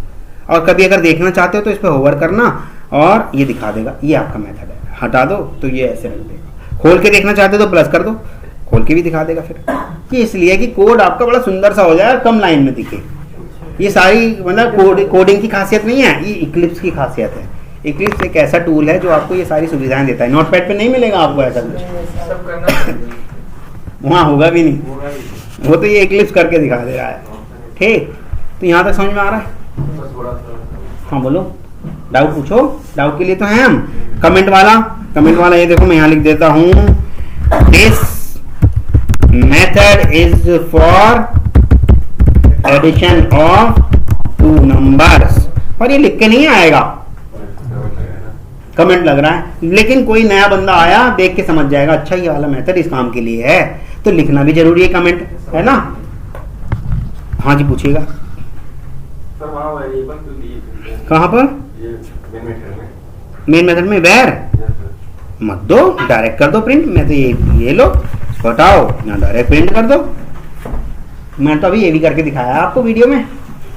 और कभी अगर देखना चाहते हो तो इस पर होवर करना और ये दिखा देगा, ये आपका मेथड है। हटा दो तो ये ऐसे रख देगा। खोल के देखना चाहते हो तो प्लस कर दो, खोल के भी दिखा देगा। फिर ये इसलिए कि कोड आपका बड़ा सुंदर सा हो जाए, कम लाइन में दिखे। ये सारी मतलब कोडिंग की खासियत नहीं है, ये इक्लिप्स की खासियत है। इक्लिप्स एक ऐसा टूल है जो आपको ये सारी सुविधाएं देता है। नोटपैड पे नहीं मिलेगा आपको ऐसा कुछ, सब करना वहाँ होगा भी नहीं, वो तो ये इक्लिप्स करके दिखा दे रहा है। ठीक, तो यहाँ तक समझ में आ रहा है? हाँ बोलो, डाउट पूछो। डाउट के लिए तो हैं हम। कमेंट वाला ये देखो, मैं यहाँ लिख देता हूँ, this method is for addition of 2 numbers. और ये लिख के नहीं आएगा, कमेंट लग रहा है, लेकिन कोई नया बंदा आया देख के समझ जाएगा, अच्छा ये वाला मेथड इस काम के लिए है, तो लिखना भी जरूरी है, कमेंट है ना। हाँ जी पूछिएगा। कहाँ पर? मेन मेथड में वेर मत दो, डायरेक्ट कर दो प्रिंट। मैं तो ये लो हटाओ, यहाँ डायरेक्ट प्रिंट कर दो। मैं तो अभी ये भी करके दिखाया आपको वीडियो में।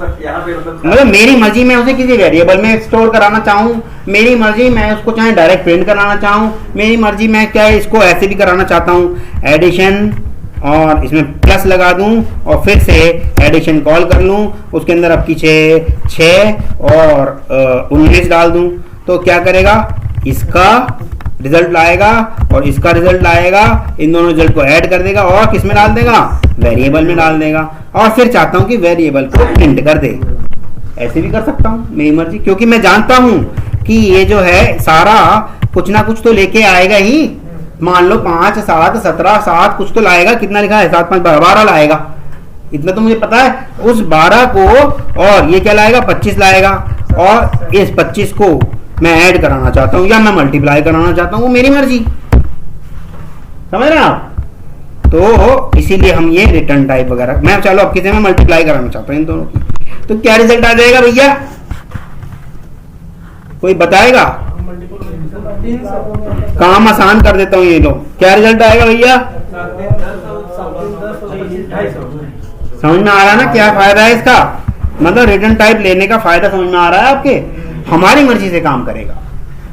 मतलब मेरी मर्जी, मैं उसे किसी वेरिएबल में स्टोर कराना चाहूँ, मेरी मर्जी मैं उसको चाहे डायरेक्ट प्रिंट कराना चाहूँ, मेरी मर्जी मैं क्या इसको ऐसे भी कराना चाहता हूँ, एडिशन और इसमें प्लस लगा दूं और फिर से एडिशन कॉल कर लूं, उसके अंदर आपकी 6 और 19 डाल दूं, तो क्या करेगा, इसका रिजल्ट लाएगा और इसका रिजल्ट लाएगा, इन दोनों रिजल्ट को ऐड कर देगा और किस में डाल देगा, वेरिएबल में डाल देगा। और फिर चाहता हूं कि वेरिएबल को प्रिंट कर दे, ऐसे भी कर सकता हूं, मेरी मर्जी, क्योंकि मैं जानता हूं कि ये जो है सारा कुछ ना कुछ तो लेके आएगा ही। मान लो 5, 7, 17, 7 कुछ तो लाएगा। कितना लिखा है? 7, 5, 12 लाएगा, इतना तो मुझे पता है। उस 12 को और ये क्या लाएगा, 25 लाएगा, और इस 25 को मैं ऐड कराना चाहता हूँ या मैं मल्टीप्लाई कराना चाहता हूँ, वो मेरी मर्जी। समझ रहे हैं आप? तो इसीलिए हम ये रिटर्न टाइप वगैरह, मैं चलो अब किसी में मल्टीप्लाई कराना चाहता हूँ इन दोनों की, तो क्या रिजल्ट आ जाएगा भैया, कोई बताएगा? काम आसान कर देता हूँ ये लो, क्या रिजल्ट आएगा भैया? समझ में आ रहा है ना क्या फायदा है इसका? मतलब रिटर्न टाइप लेने का फायदा समझ में आ रहा है आपके? हमारी मर्जी से काम करेगा।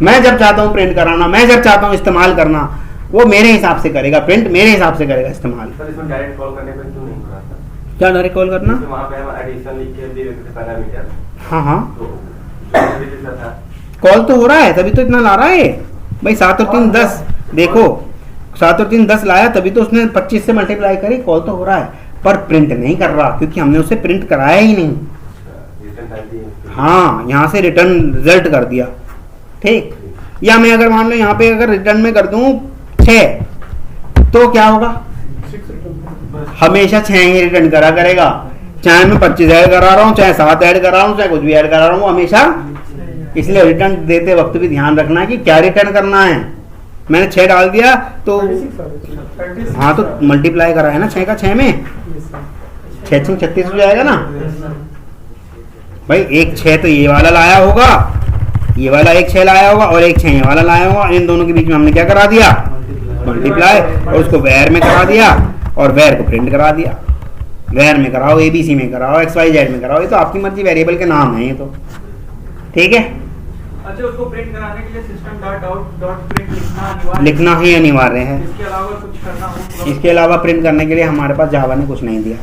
मैं जब चाहता हूँ प्रिंट कराना, मैं जब चाहता हूँ इस्तेमाल करना, वो मेरे हिसाब से करेगा, प्रिंट मेरे हिसाब से करेगा, इस्तेमाल। इसमें डायरेक्ट कॉल करने पे क्यों नहीं हो रहा था? क्या डायरेक्ट कॉल करना? वहाँ पे हम एडिशन लिख के दे देते थे पैरामीटर। हाँ तो जो भी देता था कॉल तो हो रहा है, तभी तो इतना ला रहा है भाई। 7 और 3 10, देखो 7 और 3 10 लाया, तभी तो उसने 25 से मल्टीप्लाई करी, कॉल तो हो रहा है, पर प्रिंट नहीं कर रहा क्योंकि हमने उसे प्रिंट कराया ही नहीं। हाँ, यहाँ से रिटर्न रिजल्ट कर दिया, ठीक। या मैं अगर मान लो यहाँ पे अगर रिटर्न में कर दूं 6, तो क्या होगा, हमेशा 6 ही रिटर्न करा करेगा, चाहे मैं 25 ऐड करा रहा हूँ, चाहे 7 ऐड करा रहा हूँ, चाहे कुछ भी ऐड करा रहा हूँ, हमेशा। इसलिए रिटर्न देते वक्त भी ध्यान रखना है कि क्या रिटर्न करना है। मैंने 6 डाल दिया तो हाँ, तो मल्टीप्लाई करा है ना 6 का 6 में, 6 6 36 हो जाएगा ना भाई। एक 6 तो ये वाला लाया होगा, ये वाला एक 6 लाया होगा और एक 6 ये वाला लाया होगा, इन दोनों के बीच में हमने क्या करा दिया, मल्टीप्लाई, और उसको वेर में करा दिया और वेर को प्रिंट करा दिया। वेर में कराओ, ABC में कराओ, XYZ में कराओ, ये तो आपकी मर्जी, वेरिएबल के नाम है ये तो, ठीक है। अच्छा, उसको प्रिंट कराने के लिए system.out.print लिखना ही अनिवार्य है। इसके अलावा कुछ करना हो? इसके अलावा प्रिंट करने के लिए हमारे पास जावा ने कुछ नहीं दिया,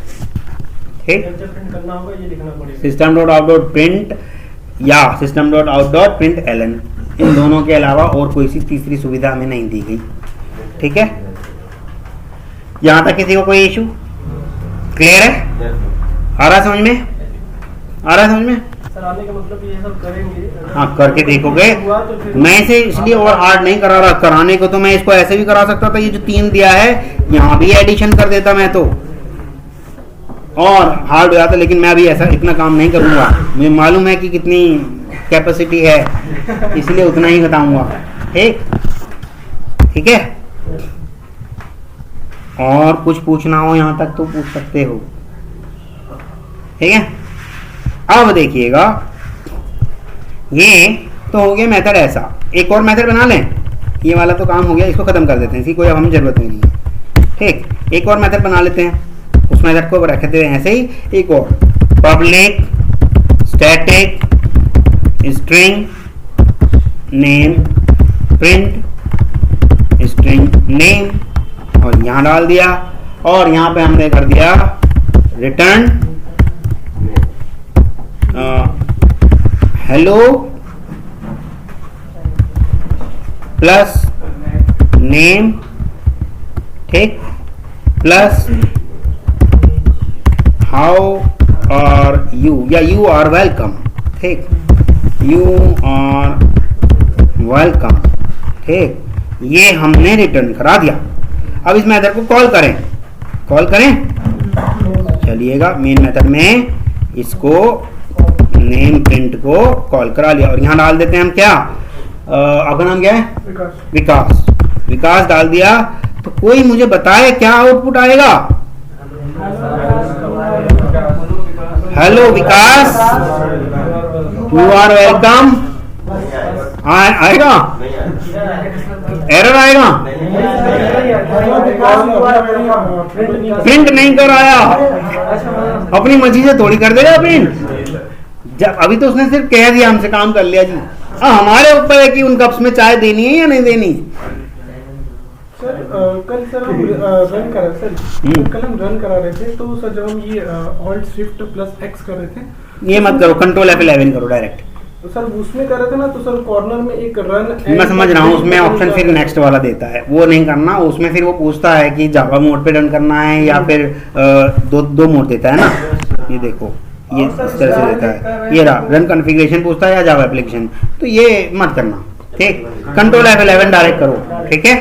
ठीक। प्रिंट करना होगा, ये लिखना पड़ेगा system.out.print या system.out.println, इन दोनों के अलावा और कोई सी तीसरी सुविधा हमें नहीं दी गई, ठीक है। यहाँ तक किसी को कोई इशू क्लियर है? आ रहा समझ में? आ रहा समझ में? सर आने का मतलब ये सब करेंगे। हाँ करके देखोगे। हुआ तो फिर मैं इसे इसलिए और हार्ड नहीं करा रहा, कराने को तो मैं इसको ऐसे भी करा सकता था, ये जो 3 दिया है यहाँ भी एडिशन कर देता मैं तो और हार्ड हो जाता, लेकिन मैं अभी ऐसा इतना काम नहीं करूँगा। मुझे मालूम है कि कितनी कैपेसिटी है, इसलिए उतना ही बताऊँगा। ठीक है। और कुछ पूछना हो यहाँ तक तो पूछ सकते हो। ठीक है। अब देखिएगा, ये तो हो गया मेथड ऐसा। एक और मेथड बना लें, ये वाला तो काम हो गया, इसको खत्म कर देते हैं, इसकी कोई अब हम जरूरत नहीं है। ठीक, एक और मेथड बना लेते हैं, उस मेथड को रखते हैं ऐसे ही। एक और public static string name print string name और यहाँ डाल दिया, और यहाँ पे हमने कर दिया रिटर्न हेलो प्लस नेम, ठीक, प्लस हाउ आर यू या यू आर वेलकम, ठीक, यू आर वेलकम, ठीक, ये हमने रिटर्न करा दिया। अब इस मेथड को कॉल करें, चलिएगा मेन मेथड में इसको नेम प्रिंट को कॉल करा लिया, और यहाँ डाल देते हैं हम क्या, आपका नाम क्या है, विकास डाल दिया। तो कोई मुझे बताए क्या आउटपुट आएगा। Hello Vikas, you are welcome आएगा, एरर आएगा, प्रिंट नहीं कराया, अपनी मर्जी से थोड़ी कर देगा प्रिंट। जब अभी तो उसने सिर्फ कह दिया, हमसे काम कर लिया जी। हमारे ऊपर है कि उन कप्स में चाय देनी है या नहीं देनी। सर कल सर हम रन करा सर कल हम रन करा रहे थे, तो सर जब हम ये ऑल्ट शिफ्ट प्लस एक्स कर रहे थे, ये मत करो, कंट्रोल F11 करो डायरेक्ट। तो सर उसमें कर रहे थे ना, तो सर कॉर्नर में एक रन, मैं समझ रहा हूँ, उसमें ऑप्शन फिर नेक्स्ट वाला देता है, वो नहीं करना। उसमें फिर वो पूछता है कि जावा मोड पे रन करना है या फिर दो मोड देता है ना। ये देखो, ये इस तरह से देता है, ये रहा रन कॉन्फ़िगरेशन पूछता है या जावा एप्लीकेशन, तो ये मत करना। ठीक, कंट्रोल F11 डायरेक्ट करो। ठीक है,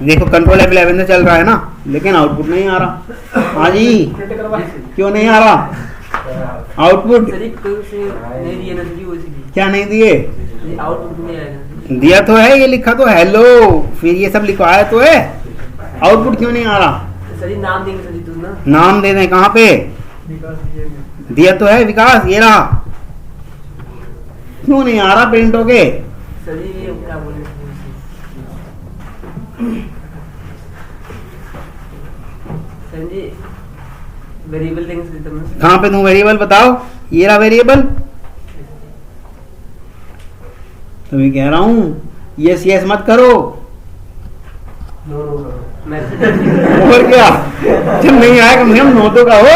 देखो कंट्रोल F11 से चल रहा है ना, लेकिन आउटपुट नहीं आ रहा। हाँ जी, क्यों नहीं आ रहा आउटपुट? क्या नहीं दिए? दिया तो है, ये लिखा तो हेलो, फिर ये सब लिखवाया तो है, आउटपुट क्यों नहीं आ रहा? नाम देंगे सर, तू ना नाम दे दें, कहाँ पे दिया तो है विकास, ये रहा, क्यों नहीं आ रहा प्रिंट होके? सर ये क्या बोले सर जी, वेरिएबल देंगे सर तुम। कहाँ पे तुम वेरिएबल बताओ, ये रहा वेरिएबल। तो मैं कह रहा हूँ यस यस मत करो, और क्या, जब नहीं आया कम से कम नो तो कहो।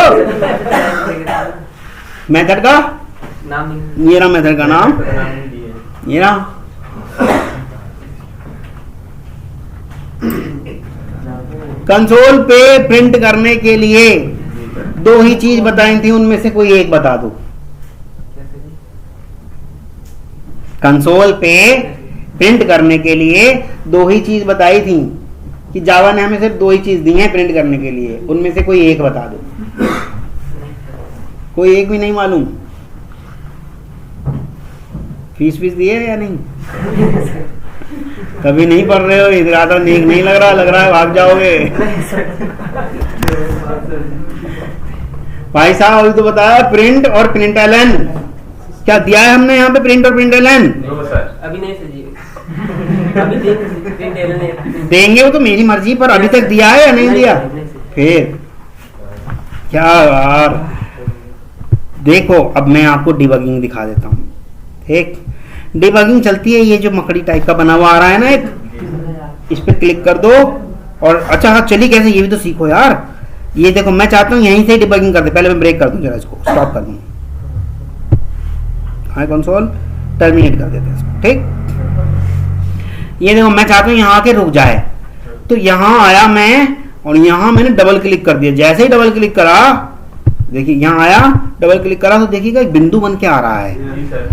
मेथड का नाम, ये रहा मेथड का नाम, ये रहा। कंसोल पे प्रिंट करने के लिए दो ही चीज बताई थी, उनमें से कोई एक बता दो। कंसोल पे प्रिंट करने के लिए दो ही चीज बताई थी कि जावा ने हमें सिर्फ दो ही चीज दी है प्रिंट करने के लिए, उनमें से कोई एक बता दो। कोई एक भी नहीं मालूम? फीस दिए या नहीं? कभी नहीं पढ़ रहे हो, इरादा नेक नहीं लग रहा है भाग जाओगे। भाई साहब अभी तो बताया प्रिंट और प्रिंटलन, क्या दिया है हमने यहाँ पे प्रिंट और प्रिंटलन? अभी नहीं सर जी, अभी देंगे वो तो मेरी मर्जी, पर अभी तक दिया है या नहीं दिया? फिर क्या यार, देखो अब मैं आपको डिबगिंग दिखा देता हूँ। ठीक, डिबगिंग चलती है, ये जो मकड़ी टाइप का बना हुआ आ रहा है ना एक, इस पे क्लिक कर दो। और अच्छा हाँ, चलिए कैसे, ये भी तो सीखो यार। ये देखो, मैं चाहता हूँ यहीं से डिबगिंग कर दे, पहले मैं ब्रेक कर दूं, जरा इसको स्टॉप कर दूं, हाई कंसोल टर्मिनेट कर देते हैं इसको। ठीक, ये देखो मैं चाहता हूँ यहाँ आके रुक जाए, तो यहाँ आया मैं और यहाँ मैंने डबल क्लिक कर दिया। जैसे ही डबल क्लिक करा देखिए यहाँ आया, डबल क्लिक करा तो देखिएगा एक बिंदु बन के आ रहा है। जी सर।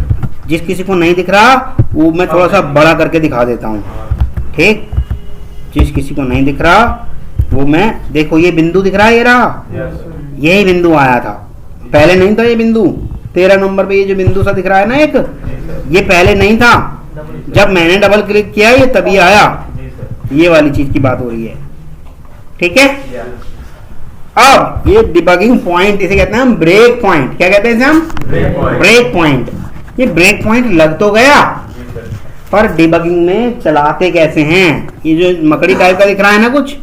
जिस किसी को नहीं दिख रहा वो मैं थोड़ा सा बड़ा करके दिखा देता हूँ, ठीक। जिस किसी को नहीं दिख रहा वो मैं, देखो ये बिंदु दिख रहा है, ये रहा, यस यही बिंदु आया था, पहले नहीं था ये बिंदु। 13 नंबर पे ये जो बिंदु सा दिख रहा है ना एक, ये पहले नहीं था, जब मैंने डबल क्लिक किया ये तभी आया। जी सर। ये वाली चीज की बात हो रही है, ठीक है। यस। अब ये डिबगिंग पॉइंट, इसे कहते हैं हम ब्रेक पॉइंट। क्या कहते हैं इसे हम? Break point. ये ब्रेक पॉइंट लग तो गया, जी सर। पर डिबगिंग में चलाते कैसे हैं? ये जो मकड़ी टाइप का दिख रहा है ना कुछ,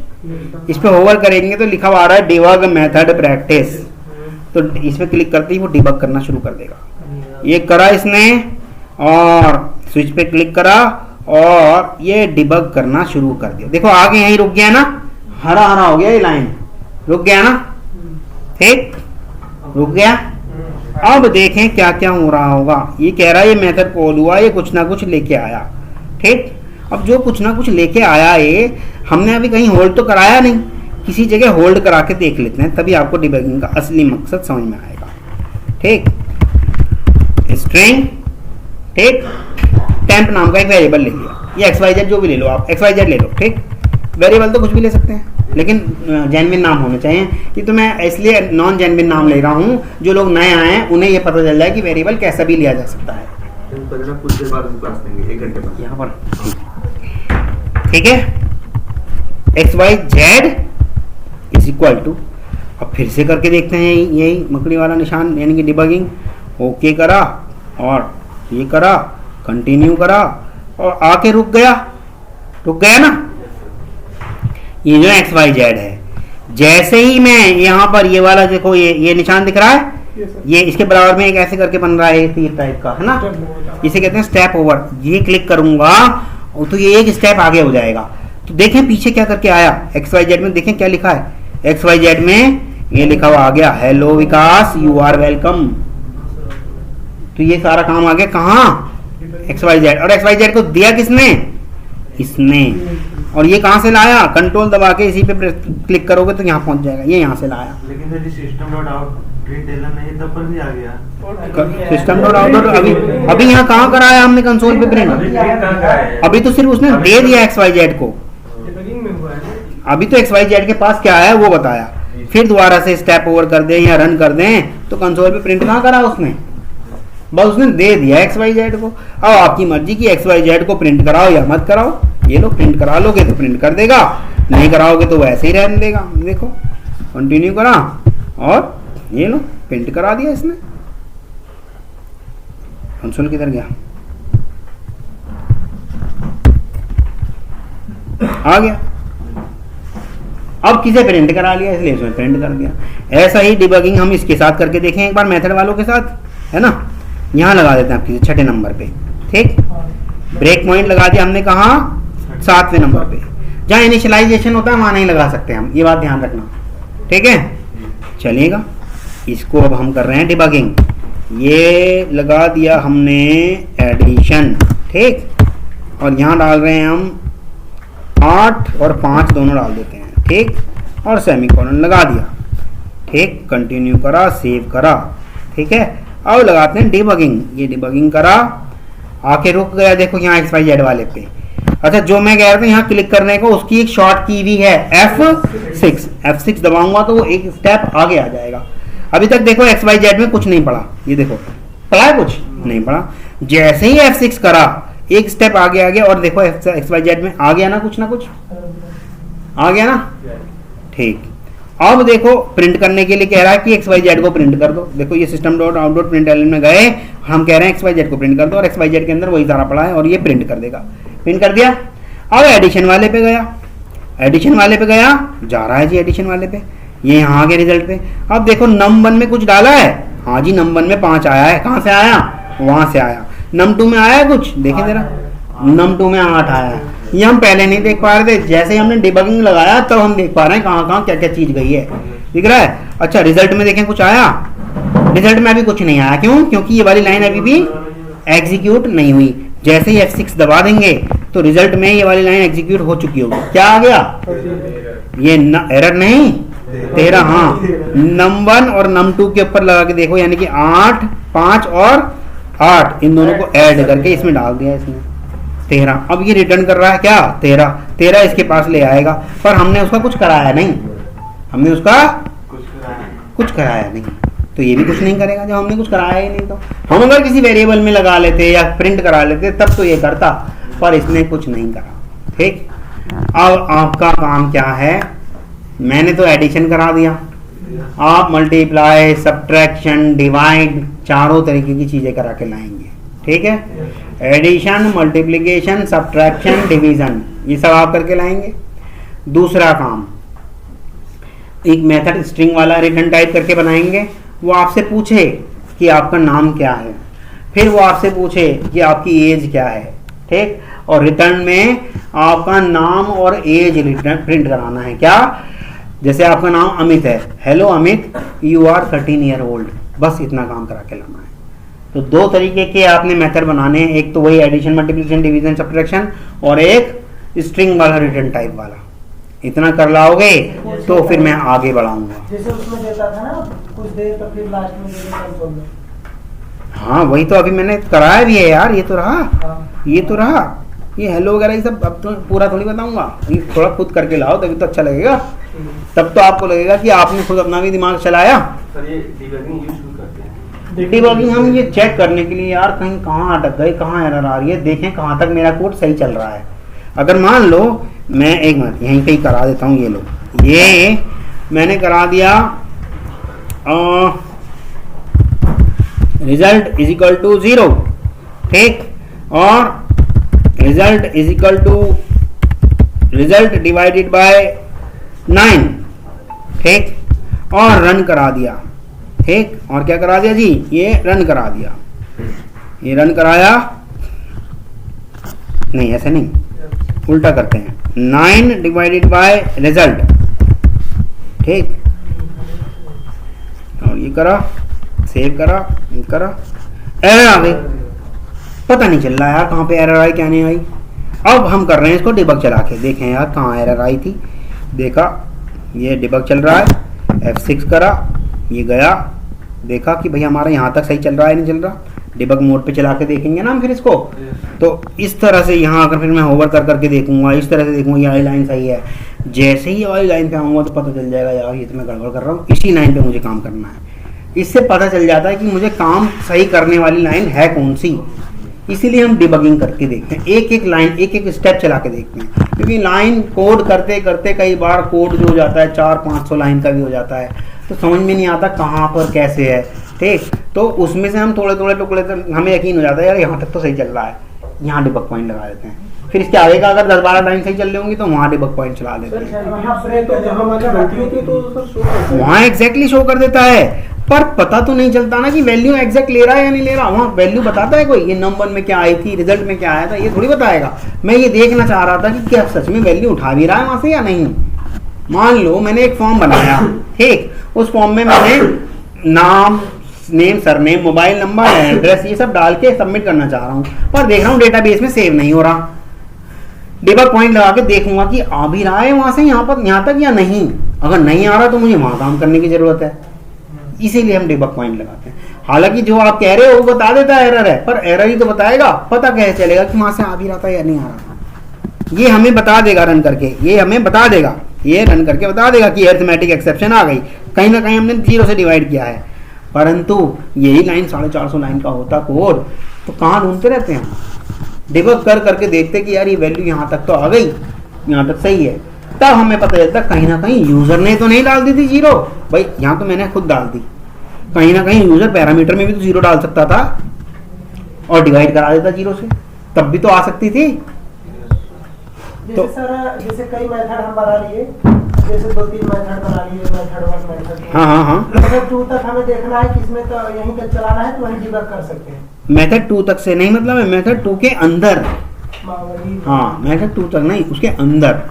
इस पे होवर करेंगे तो लिखा हुआ आ रहा है डिबग मेथड प्रैक्टिस, तो इस पे क्लिक करते ही वो डिबग करना शुरू कर देगा। ये करा इसने और स्विच पे क्लिक करा और ये डिबग करना शुरू कर दिया। देखो आगे यहीं रुक गया ना, हरा हरा हो गया ये लाइन, रुक गया ना, ठीक, रुक गया। अब देखें क्या क्या हो रहा होगा। ये कह रहा है ये मेथड कॉल हुआ, ये कुछ ना कुछ लेके आया, ठीक। अब जो कुछ ना कुछ लेके आया ये हमने अभी कहीं होल्ड तो कराया नहीं, किसी जगह होल्ड करा के देख लेते हैं, तभी आपको डिबगिंग का असली मकसद समझ में आएगा, ठीक। स्ट्रिंग, ठीक, टेम्प नाम का एक वेरिएबल ले लिया, ये XYZ जो भी ले लो आप, XYZ ले लो, ठीक। वेरिएबल तो कुछ भी ले सकते हैं लेकिन जेन्युइन नाम होने चाहिए। ये तो मैं इसलिए नॉन जेन्युइन नाम ले रहा हूँ, जो लोग नए आए हैं उन्हें ये पता चल जाए कि वेरिएबल कैसा भी लिया जा सकता है। कुछ देर बाद क्लास देंगे, 1 घंटे बाद यहाँ पर, ठीक है। XYZ इज इक्वल टू, अब फिर से करके देखते हैं यही मकड़ी वाला निशान, यानी कि डिबगिंग। ओके करा और ये करा, कंटिन्यू करा और आके रुक गया ना। ये जो XYZ है, जैसे ही मैं यहाँ पर ये वाला देखो, ये निशान दिख रहा है, ये इसके बराबर में एक ऐसे करके बन रहा है तीर टाइप का, है ना, इसे कहते हैं स्टेप ओवर। ये क्लिक करूंगा तो ये एक स्टेप आगे हो जाएगा। तो देखें पीछे क्या करके आया XYZ में, देखें क्या लिखा है XYZ में, ये लिखा हुआ आ गया hello Vikas you are welcome. तो ये सारा काम आ गया कहाँ? XYZ। और XYZ को दिया किसने? इसने। और ये कहाँ से लाया? कंट्रोल दबा के इसी पे क्लिक करोगे तो यहाँ पहुंच जाएगा, ये यहाँ से लाया। लेकिन sir system dot out println नहीं, तब पर भी आ गया सिस्टम डॉट आउट। अभी यहाँ कहाँ कराया हमने कंसोल पे प्रिंट? अभी तो सिर्फ उसने दे दिया XYZ को, अभी तो XYZ के पास क्या है वो बताया। फिर दोबारा से स्टेप ओवर कर दें या रन कर दें तो कंसोल पे प्रिंट कहाँ करा उसने, बस उसने दे दिया XYZ को। अब आपकी मर्जी की XYZ को प्रिंट कराओ या मत कराओ। ये लोग प्रिंट करा लोगे तो प्रिंट कर देगा, नहीं कराओगे तो वैसे ही रहने देगा। देखो कंटिन्यू करा और ये लो प्रिंट करा दिया इसने। कंसोल किधर गया? आ गया। अब किसे प्रिंट करा लिया इसलिए इसमें प्रिंट कर दिया। ऐसा ही डिबगिंग हम इसके साथ करके देखें एक बार, मेथड वालों के साथ, है ना। यहाँ लगा देते हैं आप किसी 6 नंबर पे, ठीक। ब्रेक पॉइंट लगा दिया हमने, कहाँ? 7वें नंबर पे। जहाँ इनिशियलाइजेशन होता है वहां नहीं लगा सकते हम, ये बात ध्यान रखना, ठीक है। चलेगा। इसको अब हम कर रहे हैं डिबगिंग। ये लगा दिया हमने एडिशन, ठीक। और यहाँ डाल रहे हैं हम 8 और 5 दोनों डाल देते हैं, ठीक। और सेमीकोलन लगा दिया, ठीक। कंटिन्यू करा, सेव करा, ठीक है। अब लगाते हैं डिबगिंग। ये डिबगिंग करा, आके रुक गया देखो यहाँ XYZ वाले पे। अच्छा जो मैं कह रहा था यहाँ क्लिक करने को, उसकी एक शॉर्ट की भी है F6 दबाऊंगा तो वो एक स्टेप आगे आ जाएगा। अभी तक देखो XYZ में कुछ नहीं पड़ा, ये देखो पड़ा है, कुछ नहीं पड़ा। जैसे ही F6 करा एक स्टेप आगे आ गया और देखो XYZ में आ गया ना, कुछ आ गया ना, ठीक। अब देखो प्रिंट करने के लिए कह रहा है कि XYZ को प्रिंट कर दो। देखो ये system dot out dot println में गए, हम कह रहे हैं XYZ को प्रिंट कर दो और XYZ के अंदर वही सारा पड़ा है और ये प्रिंट कर देगा। प्रिंट कर दिया। अब एडिशन वाले पे गया, जा रहा है जी एडिशन वाले पे, ये यहाँ आ गया रिजल्ट पे। अब देखो num1 में कुछ डाला है, हाँ जी num1 में 5 आया है। कहाँ से आया? वहां से आया। num2 में आया है कुछ, देखे जरा, num2 में 8 आया है। ये हम पहले नहीं देख पा रहे थे, जैसे ही हमने डिबगिंग लगाया तब हम देख पा रहे हैं कहाँ क्या चीज गई है, दिख रहा है। अच्छा रिजल्ट में देखें कुछ आया? रिजल्ट में अभी कुछ नहीं आया, क्यों? क्योंकि ये वाली लाइन अभी भी एग्जीक्यूट नहीं हुई। जैसे ही F6 दबा देंगे तो रिजल्ट में ये वाली लाइन एग्जीक्यूट हो चुकी होगी। क्या आ गया? ये एरर नहीं, 13, हाँ num 1 और num 2 के ऊपर लगा के देखो, यानी कि 8, 5 और 8 इन दोनों को ऐड करके इसमें डाल दिया इसने 13। अब ये रिटर्न कर रहा है क्या 13 इसके पास ले आएगा, पर हमने उसका कुछ कराया नहीं, हमने उसका कुछ कराया नहीं, तो ये भी कुछ नहीं करेगा जब हमने कुछ कराया ही नहीं। तो हम अगर किसी वेरिएबल में लगा लेते या प्रिंट करा लेते तब तो ये करता, पर इसने कुछ नहीं करा। ठीक, अब आपका काम क्या है, मैंने तो एडिशन करा दिया, आप मल्टीप्लाई, सब्ट्रैक्शन, डिवाइड चारों तरीके की चीजें करा के लाएंगे। ठीक है, एडिशन, मल्टीप्लिकेशन, सब्ट्रैक्शन, डिवीजन, ये सब आप करके लाएंगे। दूसरा काम, एक मेथड स्ट्रिंग वाला रिटर्न टाइप करके बनाएंगे, वो आपसे पूछे कि आपका नाम क्या है, फिर वो आपसे पूछे कि आपकी एज क्या है। ठीक, और रिटर्न में आपका नाम और एज रिटर्न प्रिंट कराना है। क्या, जैसे आपका नाम अमित है, hello Amit you are 13 year old, बस इतना काम करा के लाना है। तो दो तरीके के आपने मेथड बनाने हैं, एक तो वही एडिशन, मल्टीप्लिकेशन, डिवीजन, सब्ट्रैक्शन, और एक स्ट्रिंग वाला रिटर्न टाइप वाला। इतना कर लाओगे तो फिर मैं आगे बढ़ाऊंगा। जैसे उसमें देता था ना कुछ देर तो फिर लास्ट में दे देता कंसोल में। हाँ वही तो अभी मैंने कराया भी है यार, ये तो रहा, हाँ। ये तो रहा, ये हेलो वगैरह ये सब अब तो पूरा थोड़ी बताऊंगा, ये थोड़ा खुद करके लाओ तभी तो अच्छा लगेगा, तब तो आपको लगेगा कि आपने खुद अपना भी दिमाग चलाया। सर ये डिबगिंग यूज करते हैं, डिबगिंग हम ये चेक करने के लिए यार कहीं कहाँ अटक गए, कहाँ एरर आ रही है, देखें कहाँ तक मेरा कोड सही चल रहा है। अगर मान लो मैं एक मिनट यहीं पे ही करा देता हूँ, ये लो, ये मैंने करा दिया रिजल्ट इज इक्वल टू 0, ठीक, और result is equal to result divided by 9, ठीक, और रन करा दिया। ठीक, और क्या करा दिया जी, ये रन करा दिया, ये रन कराया नहीं, ऐसे नहीं, उल्टा करते हैं, 9 डिवाइडेड बाय रिजल्ट, ठीक, और ये करा, सेव करा, ये करा, एरर आ गई, पता नहीं चल रहा यार कहाँ पे एरर आई क्या नहीं आई। अब हम कर रहे हैं इसको डिबग चला के, देखें यार कहाँ एरर आई थी, देखा ये डिबग चल रहा है, F6 करा, ये गया, देखा कि भाई हमारा यहाँ तक सही चल रहा है नहीं चल रहा, डिबग मोड पे चला के देखेंगे ना हम फिर इसको। तो इस तरह से यहाँ अगर फिर मैं होवर कर करके देखूंगा, इस तरह से देखूंगा ये वाली लाइन सही है, जैसे ही वाली लाइन पे आऊँगा तो पता चल जाएगा यार ये तो मैं गड़बड़ कर रहा हूँ, इसी लाइन पे मुझे काम करना है। इससे पता चल जाता है कि मुझे काम सही करने वाली लाइन है कौन सी, इसीलिए हम डिबगिंग करके देखते हैं, एक एक लाइन एक एक स्टेप चला के देखते हैं, क्योंकि लाइन कोड करते करते कई बार कोड जो हो जाता है 400-500 लाइन का भी हो जाता है, तो समझ में नहीं आता कहाँ पर कैसे है। ठीक, तो उसमें से हम थोड़े थोड़े टुकड़े हमें यकीन हो जाता है यार यहाँ तक तो सही चल रहा है, यहाँ डिबग पॉइंट लगा देते हैं, फिर इसके आगे का अगर 10-12 लाइन सही चल रही होंगी तो वहाँ डिबग पॉइंट चला देते हैं, वहाँ एग्जैक्टली शो कर देता है, पर पता तो नहीं चलता ना कि वैल्यू एग्जैक्ट ले रहा है या नहीं ले रहा। वहाँ वैल्यू बताता है कोई, ये नंबर में क्या आई थी, रिजल्ट में क्या आया था, ये थोड़ी बताएगा। मैं ये देखना चाह रहा था कि क्या सच में वैल्यू उठा भी रहा है वहाँ से या नहीं। मान लो मैंने एक फॉर्म बनाया, ठीक, उस फॉर्म में मैंने नाम, name, surname, mobile number, address ये सब डाल के सबमिट करना चाह रहा हूँ, पर देख रहा हूँ डेटाबेस में सेव नहीं हो रहा। डिबग पॉइंट लगा के देखूंगा कि आ भी रहा है वहां से यहाँ तक या नहीं, अगर नहीं आ रहा तो मुझे वहां काम करने की जरूरत है, इसीलिए हम डिबग पॉइंट लगाते हैं। हालांकि जो आप कह रहे हो वो बता देता है एरर है, पर एरर ही तो बताएगा, पता कैसे चलेगा कि वहां से आ भी रहा था या नहीं आ रहा था। ये हमें बता देगा रन करके, ये हमें बता देगा, ये रन करके बता देगा कि अरिथमेटिक एक्सेप्शन आ गई, कहीं ना कहीं हमने 0 से डिवाइड किया है। परंतु यही लाइन 450 लाइन का होता कोड तो कहाँ ढूंढते रहते हैं, डिबग कर करके देखते कि यार ये वैल्यू यहाँ तक तो आ गई, यहाँ तक सही है, तब हमें पता चलता कहीं ना कहीं यूजर ने तो नहीं डाल दी थी 0, भाई यहाँ तो मैंने खुद डाल दी, कहीं ना कहीं यूजर पैरामीटर में भी तो 0 डाल सकता था और डिवाइड करा देता 0 से, तब भी तो आ सकती थी। जैसे सर जैसे कई मेथड हम बना लिए, जैसे 2-3 मेथड बना लिए, मेथड 1 मेथड 2, हाँ मेथड 2 तक हमें देखना है कि इसमें तो यहीं तक चलाना है तो वहीं डिबग कर सकते हैं। मेथड 2 तक से नहीं, मतलब है मेथड 2 के अंदर, हाँ मेथड 2 तक नहीं, उसके अंदर।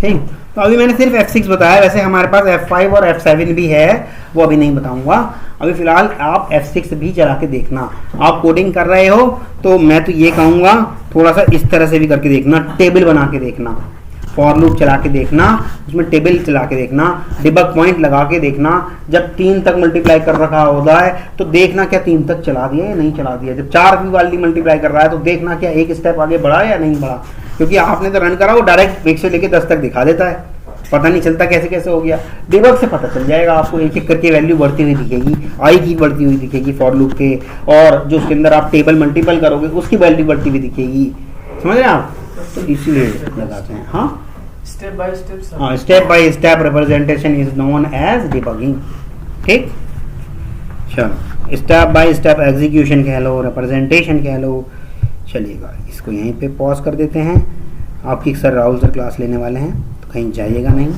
ठीक, तो अभी मैंने सिर्फ F6 बताया, वैसे हमारे पास F5 और F7 भी है, वो अभी नहीं बताऊंगा। अभी फिलहाल आप F6 भी चला के देखना। आप कोडिंग कर रहे हो तो मैं तो ये कहूँगा थोड़ा सा इस तरह से भी करके देखना, टेबल बना के देखना, फॉर लूप चला के देखना, उसमें टेबल चला के देखना, डिबग पॉइंट लगा के देखना, जब 3 तक मल्टीप्लाई कर रखा होता है तो देखना क्या 3 तक चला दिया या नहीं चला दिया, जब 4 की वाली मल्टीप्लाई कर रहा है तो देखना क्या एक स्टेप आगे बढ़ा या नहीं बढ़ा, क्योंकि आपने तो रन करा वो डायरेक्ट 1 से लेके 10 तक दिखा देता है, पता नहीं चलता कैसे कैसे हो गया। डिबग से पता चल जाएगा आपको, एक एक करके वैल्यू बढ़ती हुई दिखेगी, आई की बढ़ती हुई दिखेगी फॉर लूप के, और जो उसके अंदर आप टेबल मल्टीपल करोगे उसकी वैल्यू बढ़ती हुई दिखेगी, समझ रहे हैं आप, तो इसीलिए लगाते हैं। हाँ, स्टेप बाय स्टेप। हाँ, step by step representation is known as debugging. ठीक, चलो स्टेप बाय स्टेप एग्जीक्यूशन कह लो, रिप्रेजेंटेशन कह लो। चलिएगा इसको यहीं पे पॉज कर देते हैं। आपकी सर राहुल सर क्लास लेने वाले हैं तो कहीं जाइएगा नहीं।